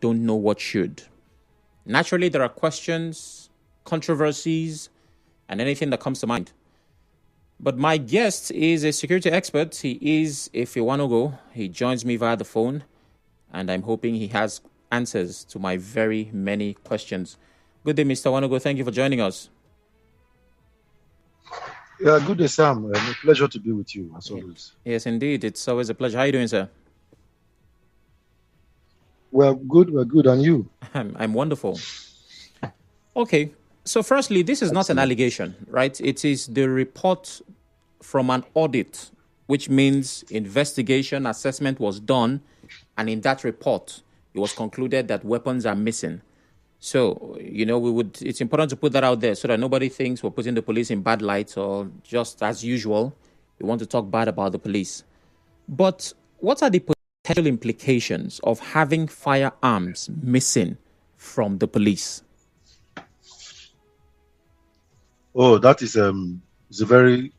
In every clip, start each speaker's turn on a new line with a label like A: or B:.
A: don't know what should. Naturally, there are questions, controversies, and anything that comes to mind. But my guest is a security expert. He is a Wanago. He joins me via the phone, and I'm hoping he has answers to my very many questions. Good day, Mr. Wanago. Thank you for joining us.
B: Yeah, good day, Sam. A pleasure to be with you, as always.
A: Yes, indeed. It's always a pleasure. How are you doing, sir?
B: We're good. And you?
A: I'm wonderful. Okay. So firstly, this is not an allegation, right? It is the report from an audit, which means investigation, assessment was done, and in that report, it was concluded that weapons are missing. So, it's important to put that out there so that nobody thinks we're putting the police in bad light or just as usual, we want to talk bad about the police. But what are the potential implications of having firearms missing from the police?
B: Oh, that is a very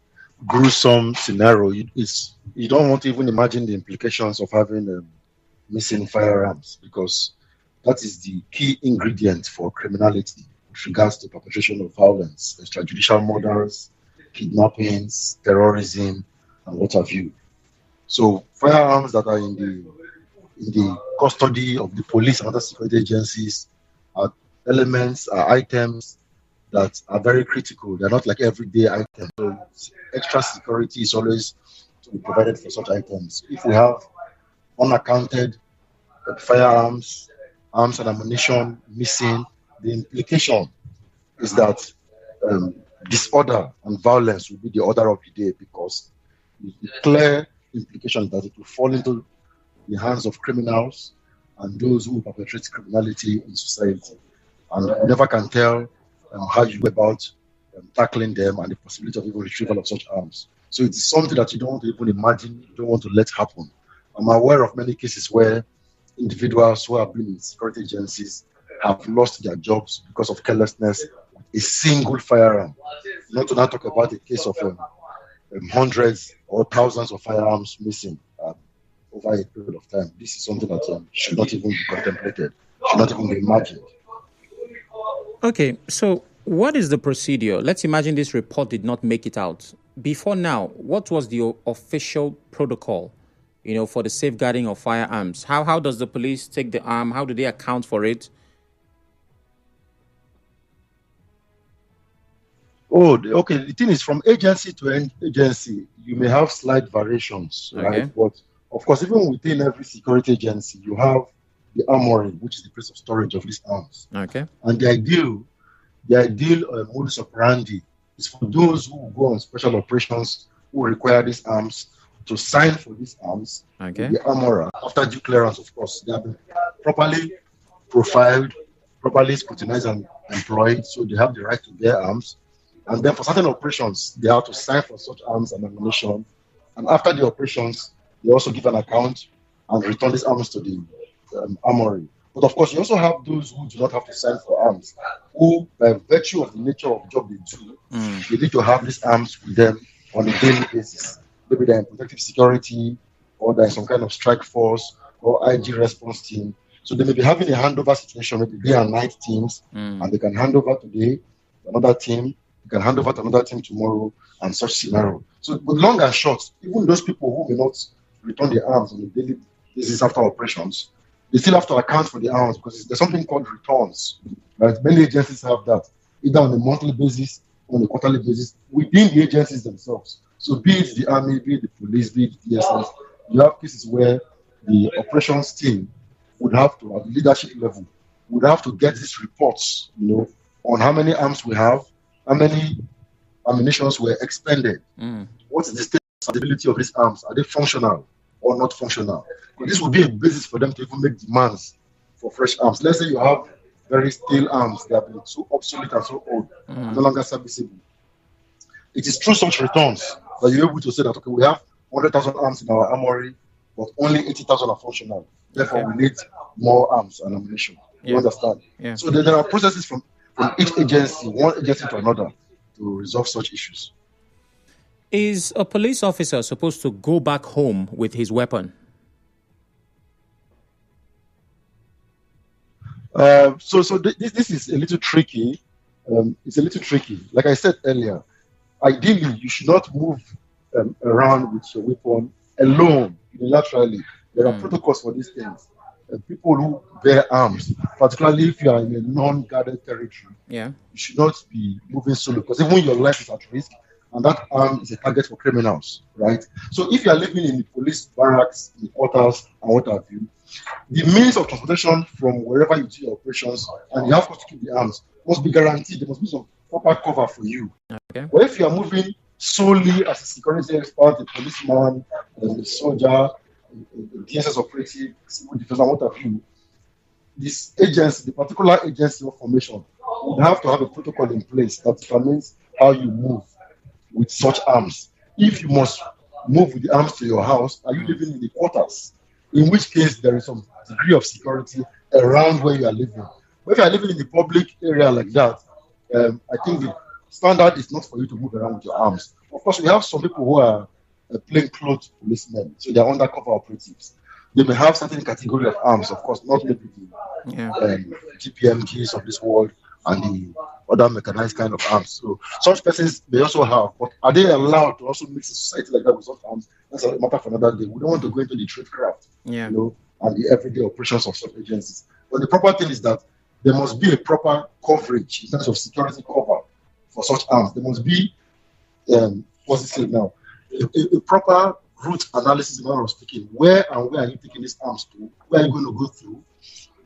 B: gruesome scenario. You don't want to even imagine the implications of having missing firearms, because that is the key ingredient for criminality with regards to perpetration of violence, extrajudicial murders, kidnappings, terrorism, and what have you. So firearms that are in the custody of the police and other security agencies are elements, are items that are very critical. They're not like everyday items. So extra security is always to be provided for such items. If we have unaccounted firearms, arms and ammunition missing, the implication is that disorder and violence will be the order of the day, because the clear implication that it will fall into the hands of criminals and those who perpetrate criminality in society. And you never can tell how you go about tackling them and the possibility of even retrieval of such arms. So it's something that you don't want to even imagine, you don't want to let happen. I'm aware of many cases where individuals who have been in security agencies have lost their jobs because of carelessness, a single firearm. Not to now talk about a case of hundreds or thousands of firearms missing over a period of time. This is something that should not even be contemplated, should not even be imagined.
A: Okay, so what is the procedure? Let's imagine this report did not make it out. Before now, what was the official protocol, for the safeguarding of firearms? How does the police take the arm? How do they account for it?
B: Oh, okay. The thing is, from agency to agency, you may have slight variations, right? But of course, even within every security agency, you have the armory, which is the place of storage of these arms.
A: Okay.
B: And the ideal modus operandi is for those who go on special operations who require these arms to sign for these arms.
A: Okay.
B: The armorer, after due clearance, of course, they have been properly profiled, properly scrutinized and employed, so they have the right to bear arms. And then for certain operations, they have to sign for such arms and ammunition. And after the operations, they also give an account and return these arms to the armory. But of course, you also have those who do not have to sign for arms, who, by virtue of the nature of the job they do, they need to have these arms with them on a daily basis. Maybe they're in protective security, or they're in some kind of strike force, or IG response team. So they may be having a handover situation, maybe day and night teams, and they can hand over today to another team, you can hand over to another team tomorrow, and such scenario. So, but long and short, even those people who may not return their arms on a daily basis after operations, they still have to account for the arms, because there's something called returns. Right? Many agencies have that, either on a monthly basis or on a quarterly basis, within the agencies themselves. So be it the army, be it the police, be it the DSS, you have cases where the operations team would have to, at the leadership level, would have to get these reports, on how many arms we have, how many ammunitions were expended, what is the state of stability of these arms, are they functional or not functional? But this would be a basis for them to even make demands for fresh arms. Let's say you have very stale arms that have been so obsolete and so old, no longer serviceable. It is through such returns that you're able to say that, okay, we have 100,000 arms in our armory, but only 80,000 are functional. Therefore, we need more arms and ammunition. You understand?
A: Yeah.
B: So there are processes from each agency, one agency to another, to resolve such issues.
A: Is a police officer supposed to go back home with his weapon?
B: This is a little tricky. It's a little tricky. Like I said earlier, ideally you should not move around with your weapon alone unilaterally. There are protocols for these things. People who bear arms, particularly if you are in a non-guarded territory,
A: Yeah.
B: you should not be moving solo because even your life is at risk, and that arm is a target for criminals, right? So if you are living in the police barracks, in the quarters, and what have you, the means of transportation from wherever you do your operations, and you have to keep the arms, must be guaranteed. There must be some proper cover for you.
A: Okay.
B: But if you are moving solely as a security expert, a policeman, a soldier, a DSS operative, civil defense, and what have you, this agency, the particular agency of formation, would have to have a protocol in place that determines how you move with such arms. If you must move with the arms to your house, are you living in the quarters? In which case, there is some degree of security around where you are living. But if you are living in the public area like that, I think the standard is not for you to move around with your arms. Of course, we have some people who are plainclothes policemen, so they are undercover operatives. They may have certain category of arms, of course, not maybe the GPMGs of this world and the other mechanized kind of arms. So such persons may also have, but are they allowed to also mix a society like that with such arms? That's a matter for another day. We don't want to go into the tradecraft, and the everyday operations of such agencies. But the proper thing is that there must be a proper coverage in terms of security cover for such arms. There must be, what's it say now, a proper route analysis in order of speaking. Where are you taking these arms to? Where are you going to go through?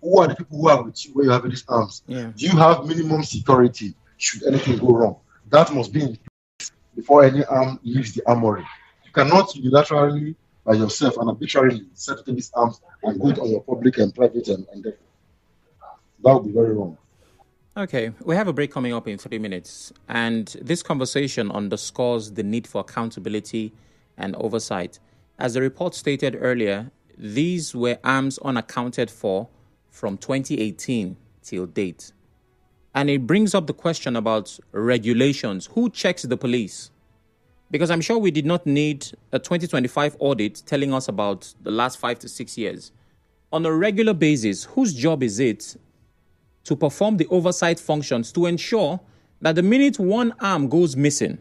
B: Who are the people who are with you where you have these arms?
A: Yeah.
B: Do you have minimum security should anything go wrong? That must be in place before any arm leaves the armory. You cannot unilaterally by yourself and arbitrarily set to take these arms and go it on your public and private endeavor. That would be very wrong.
A: Okay, we have a break coming up in 3 minutes, and this conversation underscores the need for accountability and oversight. As the report stated earlier, these were arms unaccounted for from 2018 till date. And it brings up the question about regulations. Who checks the police? Because I'm sure we did not need a 2025 audit telling us about the last 5 to 6 years. On a regular basis, whose job is it to perform the oversight functions to ensure that the minute one arm goes missing,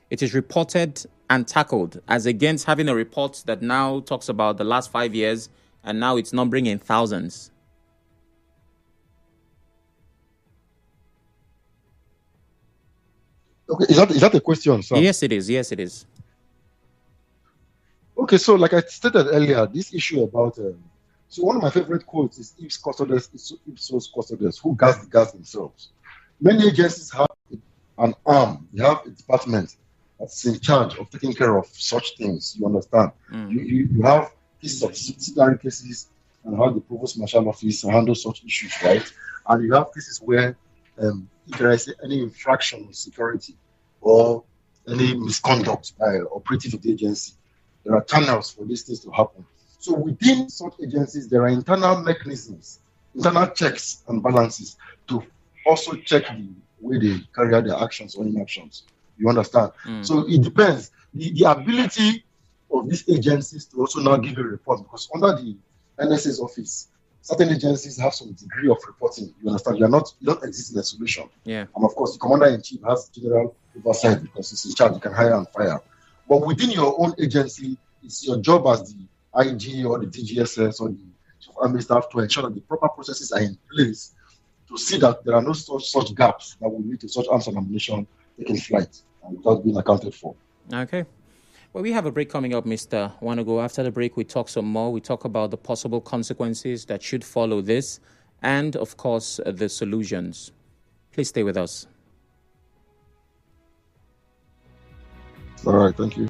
A: it is reported and tackled, as against having a report that now talks about the last 5 years and now it's numbering in thousands?
B: Okay, is that a question, sir?
A: Yes, it is. Yes, it is.
B: Okay, so like I stated earlier, this issue about so one of my favorite quotes is "Ipsos custodies, ipsos custodies," who guards the guards themselves. Many agencies have an arm, they have a department that's in charge of taking care of such things. You understand? You have cases of disciplinary cases and how the provost marshal office handles such issues, right? And you have cases where if there is any infraction of security or any misconduct by operative of the agency, there are channels for these things to happen. So within such agencies, there are internal mechanisms, internal checks and balances to also check the way they carry out their actions or inactions. You understand? So it depends. The ability of these agencies to also now give a report, because under the NSA's office, certain agencies have some degree of reporting. You understand? You don't exist in isolation.
A: Yeah.
B: And of course, the commander-in-chief has general oversight because he's in charge. You can hire and fire. But within your own agency, it's your job as the IG or the DGSS or the army staff to ensure that the proper processes are in place to see that there are no such gaps that will lead to such arms and ammunition taking flight without being accounted for.
A: Okay. Well, we have a break coming up, Mr. Wanago. After the break, we talk some more. We talk about the possible consequences that should follow this and, of course, the solutions. Please stay with us.
B: All right. Thank you.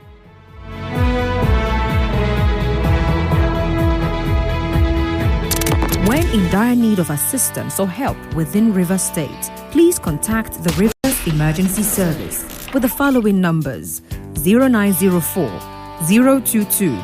C: When in dire need of assistance or help within Rivers State, please contact the Rivers Emergency Service with the following numbers: 0904 022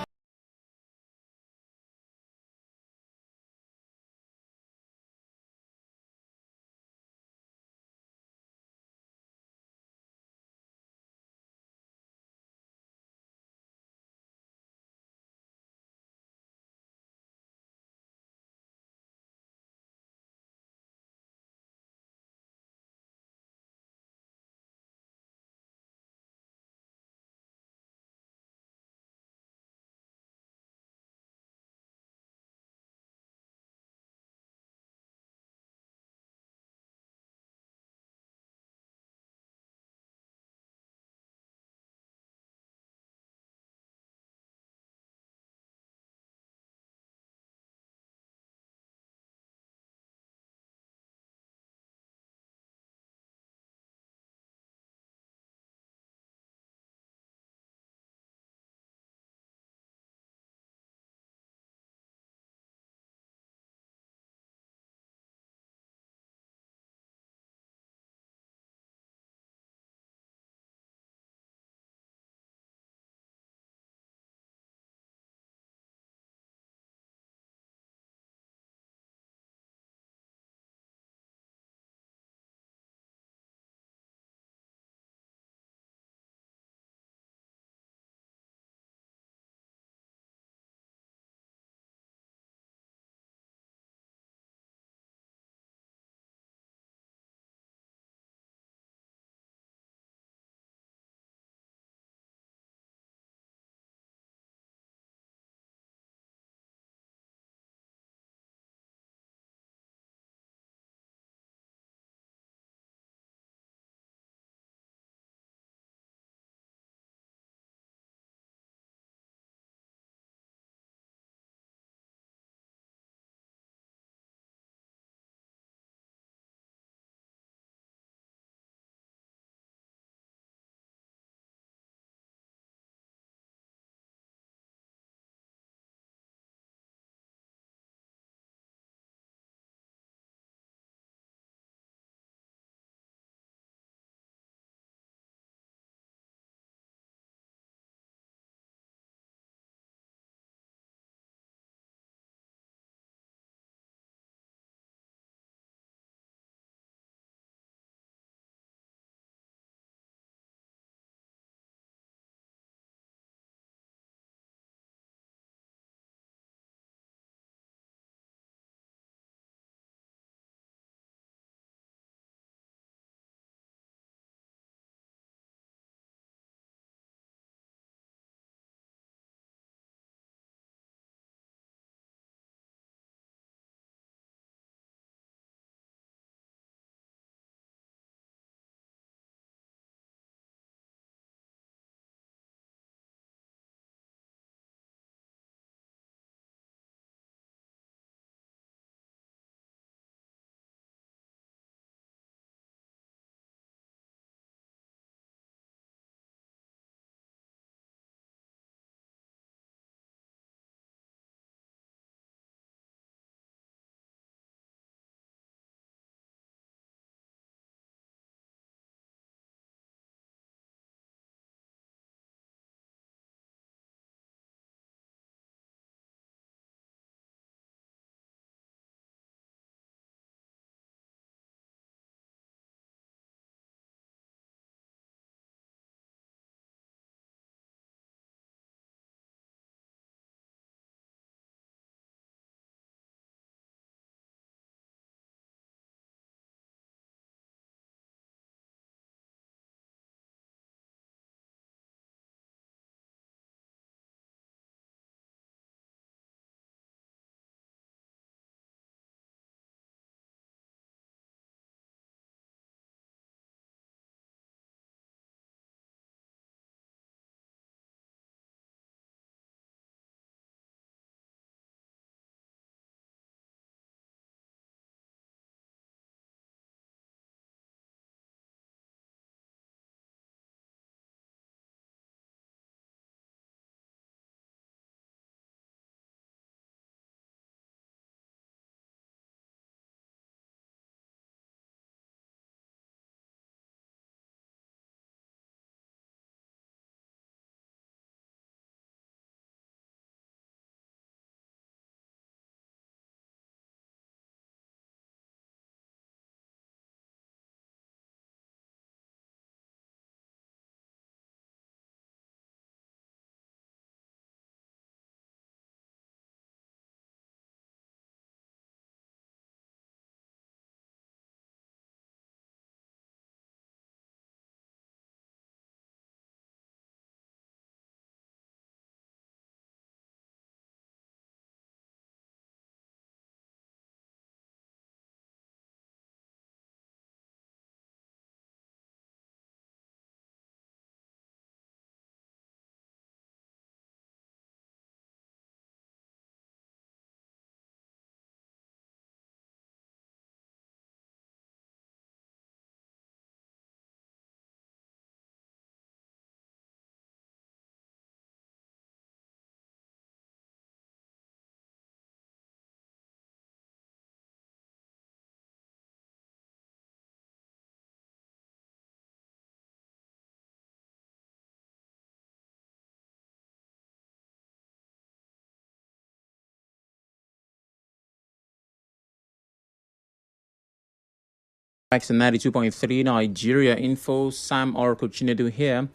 A: Max 92.3 Nigeria Info. Sam Oracle Chinedu here.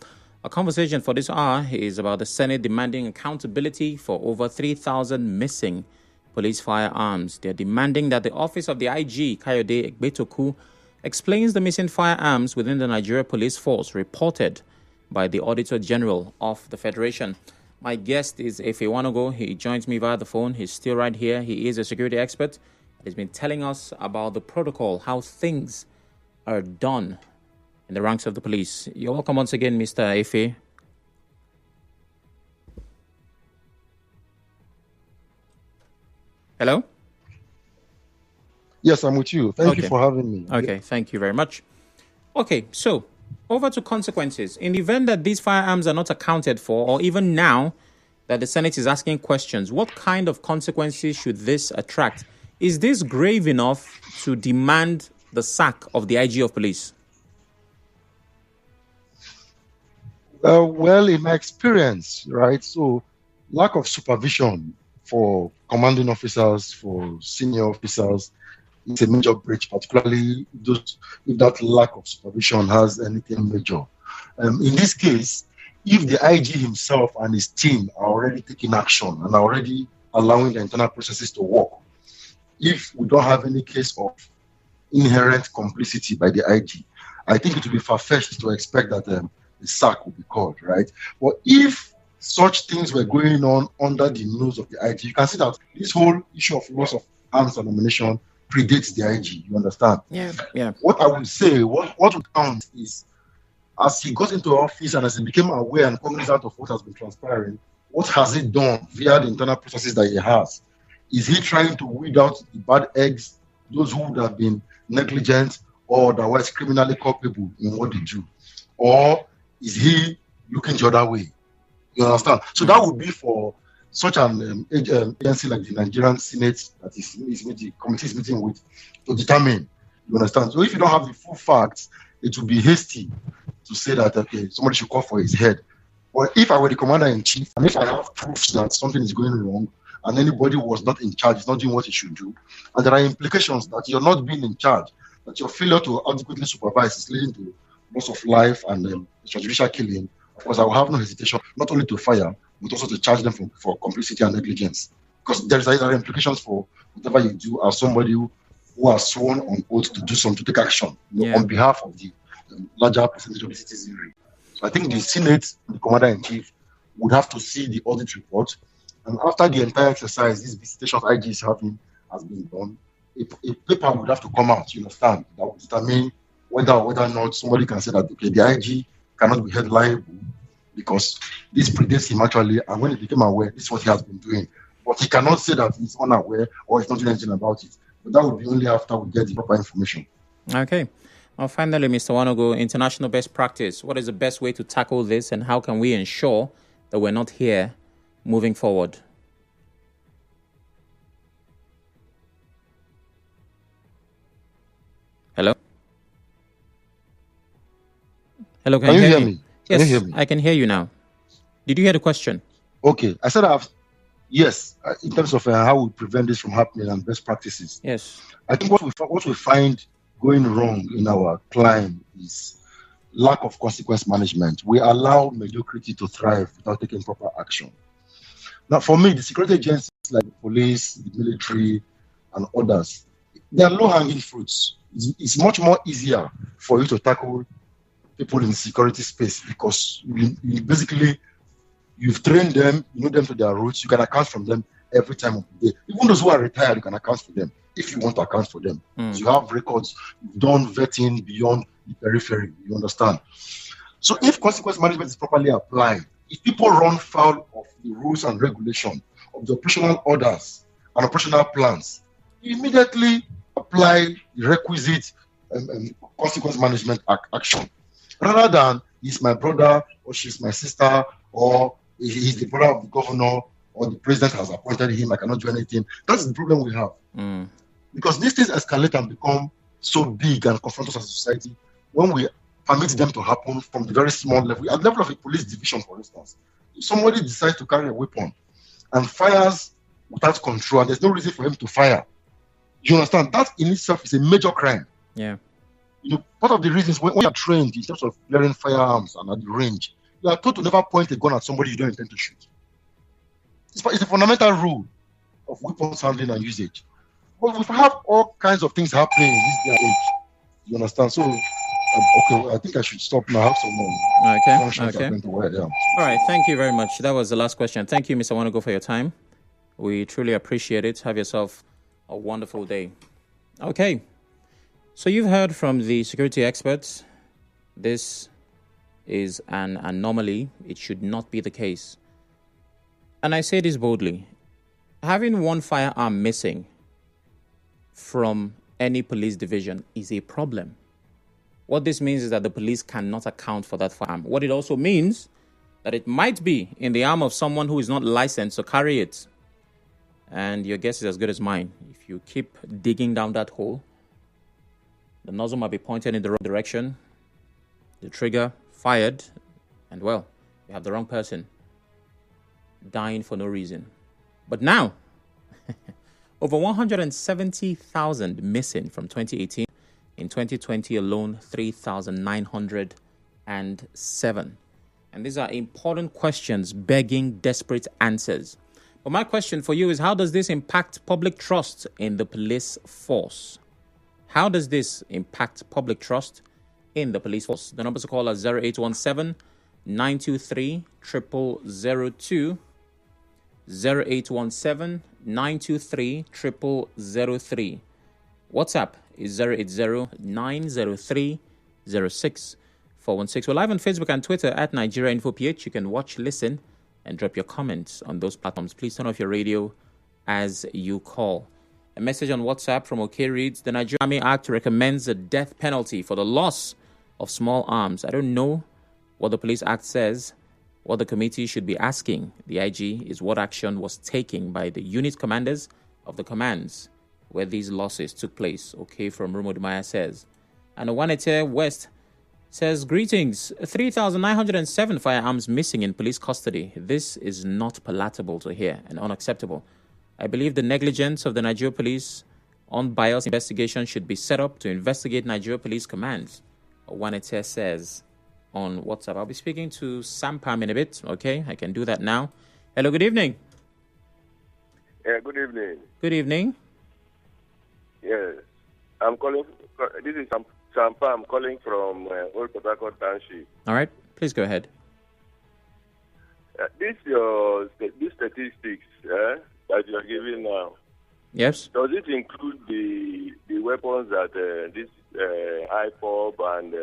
A: Our conversation for this hour is about the Senate demanding accountability for over 3,000 missing police firearms. They're demanding that the office of the IG, Kayode Egbetoku, explains the missing firearms within the Nigeria Police Force reported by the Auditor General of the Federation. My guest is Efe Wanago. He joins me via the phone. He's still right here. He is a security expert. He's been telling us about the protocol, how things are done in the ranks of the police. You're welcome once again, Mr. Efe. Hello?
B: Yes, I'm with you. Thank you for having me.
A: Okay, thank you very much. Okay, so over to consequences. In the event that these firearms are not accounted for, or even now that the Senate is asking questions, what kind of consequences should this attract? Is this grave enough to demand the sack of the IG of police?
B: Well, in my experience, right, so lack of supervision for commanding officers, for senior officers, is a major breach, particularly if that lack of supervision has anything major. In this case, if the IG himself and his team are already taking action and are already allowing the internal processes to work, if we don't have any case of inherent complicity by the IG, I think it would be far-fetched to expect that the sack will be called, right? But if such things were going on under the nose of the IG, you can see that this whole issue of loss of arms and ammunition predates the IG, you understand?
A: Yeah.
B: What I would say, what would count is, as he got into office and as he became aware and cognizant of what has been transpiring, what has he done via the internal processes that he has? Is he trying to weed out the bad eggs, those who would have been negligent or otherwise criminally culpable in what they do? Or is he looking the other way? You understand? So that would be for such an agency like the Nigerian Senate that the committee is meeting with to determine. You understand? So if you don't have the full facts, it would be hasty to say that, okay, somebody should call for his head. But if I were the commander-in-chief, and if I have proofs that something is going wrong, and anybody was not in charge, is not doing what he should do, and there are implications that you're not being in charge, that your failure to adequately supervise is leading to loss of life and extrajudicial killing, of course, I will have no hesitation not only to fire, but also to charge them for complicity and negligence. Because there are implications for whatever you do as somebody who has sworn on oath to do something, to take action on behalf of the larger percentage of the citizenry. So I think the Senate, the commander-in-chief, would have to see the audit report. And after the entire exercise, this visitation IG is having has been done, a paper would have to come out, you understand, that would determine whether or not somebody can say that, okay, the IG cannot be held liable because this predates him actually, and when he became aware, this is what he has been doing. But he cannot say that he's unaware or he's not doing anything about it. But that would be only after we get the proper information.
A: Okay. Well, finally, Mr. Wanago, international best practice. What is the best way to tackle this, and how can we ensure that we're not here moving forward? Hello? Hello, can you hear me? Yes,
B: can you hear me?
A: I can hear you now. Did you hear the question?
B: Okay. I said yes, in terms of how we prevent this from happening and best practices.
A: Yes.
B: I think what we find going wrong in our climb is lack of consequence management. We allow mediocrity to thrive without taking proper action. Now, for me, the security agencies like the police, the military, and others, they are low-hanging fruits. It's much more easier for you to tackle people in the security space because you've trained them, you know them to their roots, you can account from them every time of the day. Even those who are retired, you can account for them if you want to account for them. So you have records, you've done vetting beyond the periphery, you understand? So if consequence management is properly applied, if people run foul of the rules and regulation of the operational orders and operational plans, you immediately apply the requisite consequence management action. Rather than he's my brother or she's my sister or he's the brother of the governor or the president has appointed him, I cannot do anything. That's the problem we have. Because these things escalate and become so big and confront us as a society when we permit them to happen from the very small level. At the level of a police division, for instance, if somebody decides to carry a weapon and fires without control, and there's no reason for him to fire, you understand? That in itself is a major crime.
A: Yeah.
B: Part of the reasons when you're trained in terms of clearing firearms and at the range, you are told to never point a gun at somebody you don't intend to shoot. It's a fundamental rule of weapons handling and usage. But we have all kinds of things happening in this day and age. You understand? So, I think I should stop now. I have some more functions I'm going to wear. Yeah.
A: All right. Thank you very much. That was the last question. Thank you, Mr. Wanago, for your time. We truly appreciate it. Have yourself a wonderful day. Okay. So you've heard from the security experts. This is an anomaly. It should not be the case. And I say this boldly. Having one firearm missing from any police division is a problem. What this means is that the police cannot account for that firearm. What it also means that it might be in the arm of someone who is not licensed to carry it. And your guess is as good as mine. If you keep digging down that hole, the nozzle might be pointed in the wrong direction, the trigger fired, and well, you have the wrong person dying for no reason. But now, over 170,000 missing from 2018. In 2020 alone, 3,907. And these are important questions begging desperate answers. But my question for you is, how does this impact public trust in the police force? How does this impact public trust in the police force? The numbers to call are 0817-923-0002, 0817-923-0003. WhatsApp is 080-903-06-416. We're live on Facebook and Twitter at Nigeria InfoPH. You can watch, listen, and drop your comments on those platforms. Please turn off your radio as you call. A message on WhatsApp from OK reads, the Nigerian Army Act recommends a death penalty for the loss of small arms. I don't know what the Police Act says. What the committee should be asking the IG is what action was taken by the unit commanders of the commands where these losses took place. Okay, from Rumodumaya says. And Owanete West says, greetings. 3,907 firearms missing in police custody. This is not palatable to hear and unacceptable. I believe the negligence of the Nigeria Police unbiased investigation should be set up to investigate Nigeria Police commands. Owanete says on WhatsApp. I'll be speaking to Sampam in a bit. Okay, I can do that now. Hello, good evening.
D: Yeah, good evening.
A: Good evening.
D: Yes, I'm calling. This is Sampa. I'm calling from Old Port Harcourt Township.
A: All right, please go ahead.
D: These statistics that you are giving now.
A: Yes.
D: Does it include the weapons that this IPOB and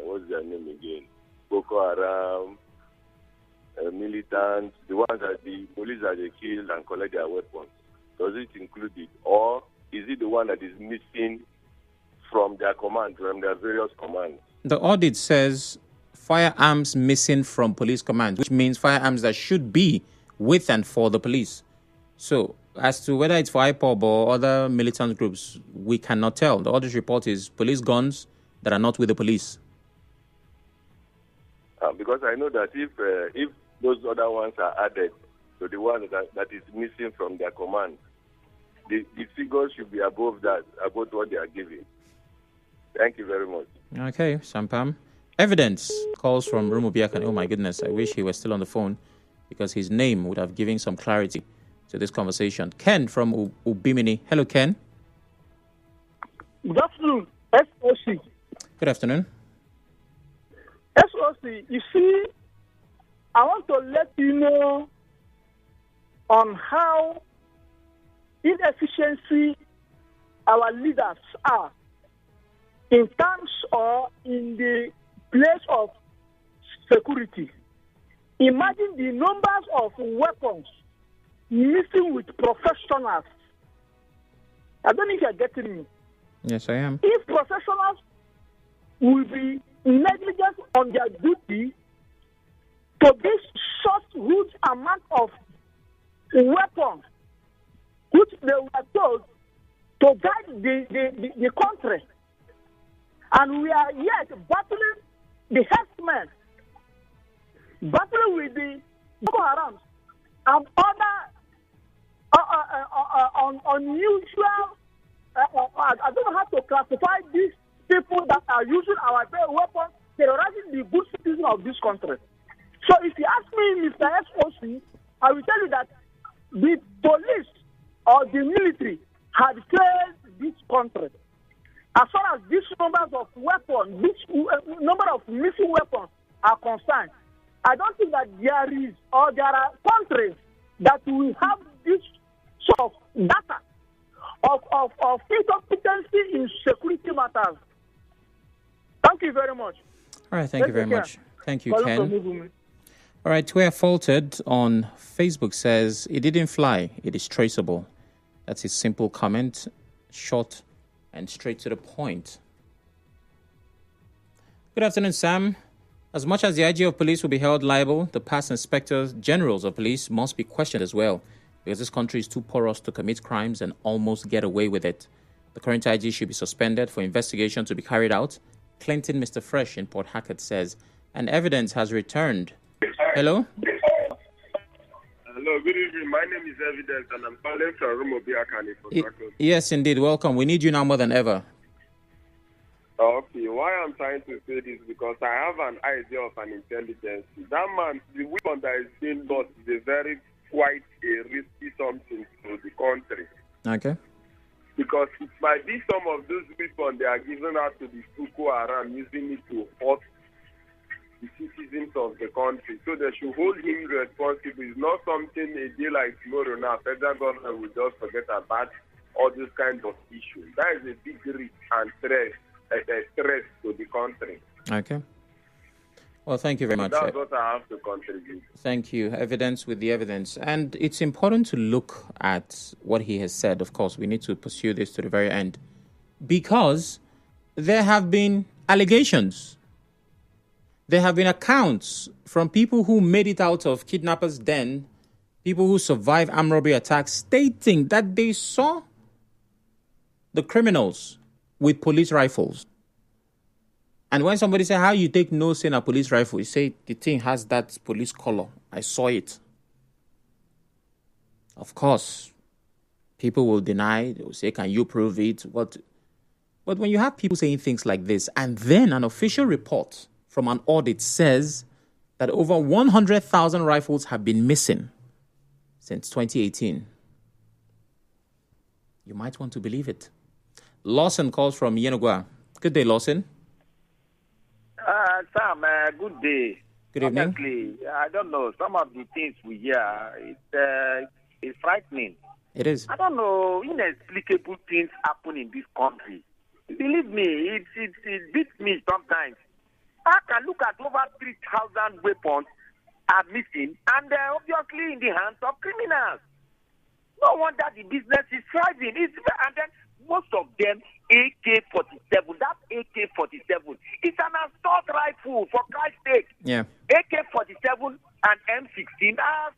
D: what's their name again? Boko Haram militants, the ones that the police that they killed and collect their weapons? Does it include it, or is it the one that is missing from their command, from their various commands?
A: The audit says firearms missing from police commands, which means firearms that should be with and for the police. So, as to whether it's for IPOB or other militant groups, we cannot tell. The audit report is police guns that are not with the police.
D: Because I know that if those other ones are added to the one that is missing from their command, the figures should be above that, about what they are giving. Thank you very much.
A: Okay, Sampam. Evidence calls from Rumubiakan. Oh my goodness, I wish he was still on the phone because his name would have given some clarity to this conversation. Ken from Ubimini. Hello, Ken.
E: Good afternoon, SOC.
A: Good afternoon.
E: SOC, you see, I want to let you know on how inefficiency our leaders are in terms or in the place of security. Imagine the numbers of weapons missing with professionals. I don't know if you're getting me.
A: Yes, I am.
E: If professionals will be negligent on their duty to this short, huge amount of weapons, which they were told to guide the country, and we are yet battling the herdsmen, battling with the Boko Haram and other unusual I don't know how to classify these people that are using our weapons, terrorizing the good citizens of this country. So if you ask me, Mr. SOC, I will tell you that the police or the military had failed this country. As far as these numbers of weapons, this number of missing weapons are concerned, I don't think that there are countries that will have this sort of data of incompetency in security matters. Thank you very much.
A: All right, thank you very much. Thank you, Ken. All right, Where Faulted on Facebook says, it didn't fly, it is traceable. That's his simple comment, short and straight to the point. Good afternoon, Sam. As much as the IG of police will be held liable, the past inspectors generals of police must be questioned as well, because this country is too porous to commit crimes and almost get away with it. The current IG should be suspended for investigation to be carried out. Clinton Mr. Fresh in Port Hackett says, and evidence has returned. Hello?
D: Hello, good evening. My name is Evidence and I'm calling from Rumobiakani.
A: Yes, indeed. Welcome. We need you now more than ever.
D: Okay, why I'm trying to say this because I have an idea of an intelligence. That man, the weapon that is being lost is quite a risky something to the country.
A: Okay.
D: Because it might be some of those weapons they are giving out to the Boko Haram, using it to hurt the citizens of the country. So they should hold him responsible. It's not something a day like tomorrow now, federal government will just forget about all these kinds of issues. That is a big risk and threat to the country.
A: Okay. Well, thank you very much.
D: That's what I have to contribute.
A: Thank you. Evidence with the evidence. And it's important to look at what he has said. Of course, we need to pursue this to the very end. Because there have been allegations. There have been accounts from people who made it out of kidnappers' den, people who survived armed robbery attacks, stating that they saw the criminals with police rifles. And when somebody says, how you take notice in a police rifle? You say, the thing has that police color. I saw it. Of course, people will deny. They will say, can you prove it? But when you have people saying things like this, and then an official report from an audit says that over 100,000 rifles have been missing since 2018, you might want to believe it. Lawson calls from Wanago. Good day, Lawson.
F: Sam, good day.
A: Good evening.
F: Honestly, I don't know. Some of the things we hear, it's frightening.
A: It is.
F: I don't know. Inexplicable things happen in this country. Believe me, it beats me sometimes. I can look at over 3,000 weapons are missing, and they're obviously in the hands of criminals. No wonder the business is thriving. And then most of them AK-47. That AK-47 is an assault rifle, for Christ's sake.
A: Yeah.
F: AK-47 and M16 are